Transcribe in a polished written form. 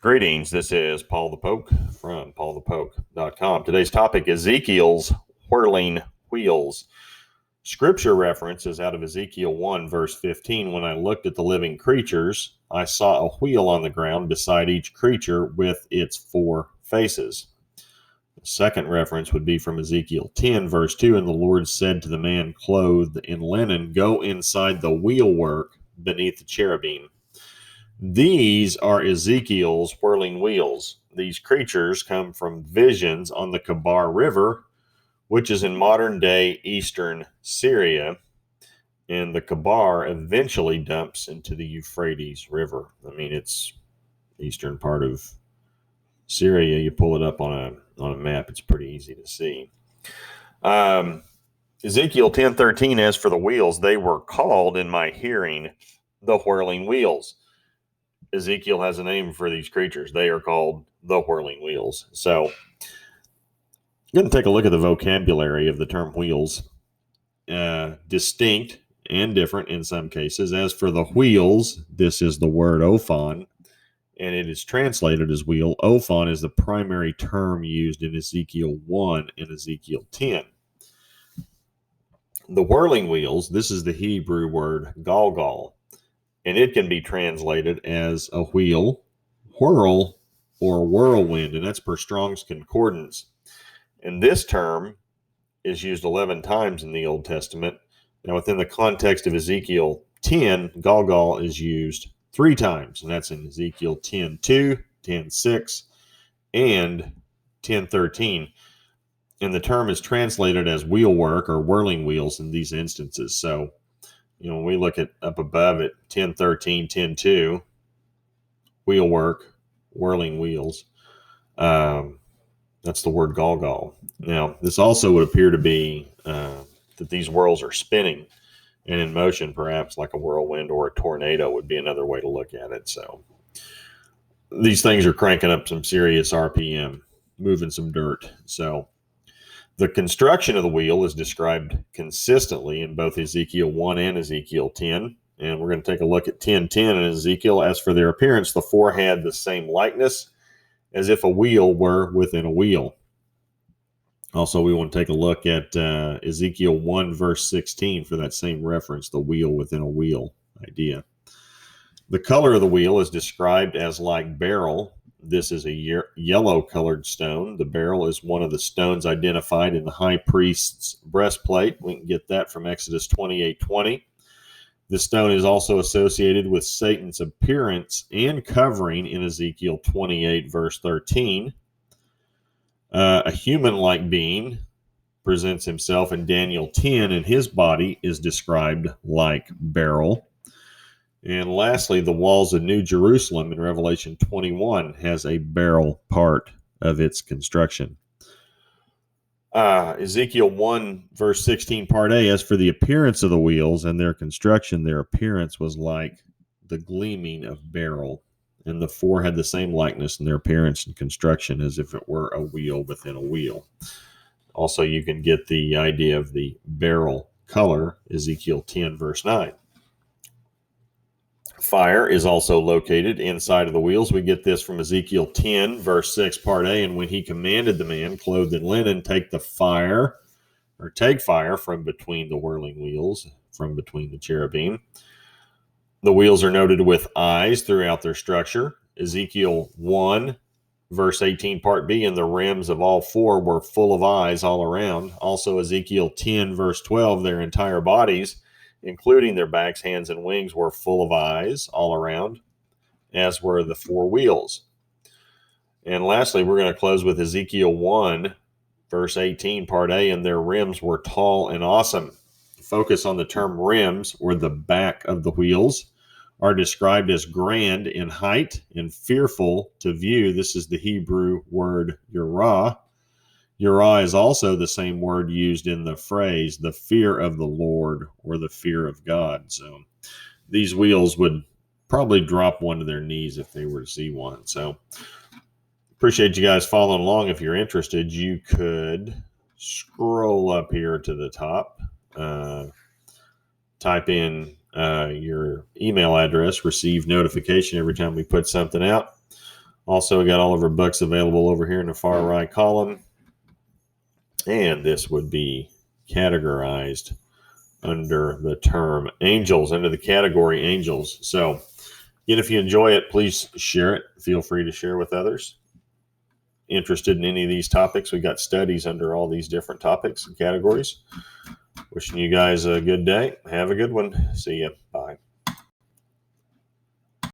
Greetings. This is Paul the Poke from PaulthePoke.com. Today's topic, Ezekiel's Whirling Wheels. Scripture reference is out of Ezekiel 1, verse 15. When I looked at the living creatures, I saw a wheel on the ground beside each creature with its four faces. The second reference would be from Ezekiel 10, verse 2. And the Lord said to the man clothed in linen, go inside the wheelwork beneath the cherubim. These are Ezekiel's whirling wheels. These creatures come from visions on the Kabar River, which is in modern-day eastern Syria, and the Kabar eventually dumps into the Euphrates River. I mean, it's eastern part of Syria. You pull it up on a map, it's pretty easy to see. Ezekiel 10:13, as for the wheels, they were called in my hearing the whirling wheels. Ezekiel has a name for these creatures. They are called the whirling wheels. So I'm going to take a look at the vocabulary of the term wheels. Distinct and different in some cases. As for the wheels, this is the word ophon, and it is translated as wheel. Ophon is the primary term used in Ezekiel 1 and Ezekiel 10. The whirling wheels, this is the Hebrew word galgal, and it can be translated as a wheel, whirl, or whirlwind, and that's per Strong's Concordance. And this term is used 11 times in the Old Testament. Now, within the context of Ezekiel 10, galgal is used 3 times, and that's in Ezekiel 10:2, 10:6, and 10:13. And the term is translated as wheelwork or whirling wheels in these instances. So, when we look at up above at 10:13, 10:2, wheelwork, whirling wheels, that's the word galgal. Now, this also would appear to be that these whirls are spinning and in motion, perhaps like a whirlwind or a tornado would be another way to look at it. So these things are cranking up some serious RPM, moving some dirt. So the construction of the wheel is described consistently in both Ezekiel 1 and Ezekiel 10. And we're going to take a look at 10:10 in Ezekiel. As for their appearance, the four had the same likeness, as if a wheel were within a wheel. Also, we want to take a look at Ezekiel 1, verse 16 for that same reference, the wheel within a wheel idea. The color of the wheel is described as like beryl. This is a yellow-colored stone. The beryl is one of the stones identified in the high priest's breastplate. We can get that from Exodus 28:20. The stone is also associated with Satan's appearance and covering in Ezekiel 28, verse 13. A human-like being presents himself in Daniel 10, and his body is described like beryl. And lastly, the walls of New Jerusalem in Revelation 21 has a beryl part of its construction. Ezekiel 1, verse 16, part A, as for the appearance of the wheels and their construction, their appearance was like the gleaming of beryl. And the four had the same likeness in their appearance and construction as if it were a wheel within a wheel. Also, you can get the idea of the beryl color, Ezekiel 10, verse 9. Fire is also located inside of the wheels. We get this from Ezekiel 10, verse 6, part A. And when he commanded the man clothed in linen, take fire from between the whirling wheels, from between the cherubim. The wheels are noted with eyes throughout their structure. Ezekiel 1, verse 18, part B, and the rims of all four were full of eyes all around. Also, Ezekiel 10, verse 12, their entire bodies, including their backs, hands, and wings, were full of eyes all around, as were the four wheels. And lastly, we're going to close with Ezekiel 1, verse 18, part A, and their rims were tall and awesome. Focus on the term rims, or the back of the wheels, are described as grand in height and fearful to view. This is the Hebrew word yirah. Yirah is also the same word used in the phrase, the fear of the Lord, or the fear of God. So these wheels would probably drop one to their knees if they were to see one. So appreciate you guys following along. If you're interested, you could scroll up here to the top, type in your email address, receive notification every time we put something out. Also, we got all of our books available over here in the far right column. And this would be categorized under the term angels, under the category angels. So, again, if you enjoy it, please share it. Feel free to share with others interested in any of these topics. We got studies under all these different topics and categories. Wishing you guys a good day. Have a good one. See ya.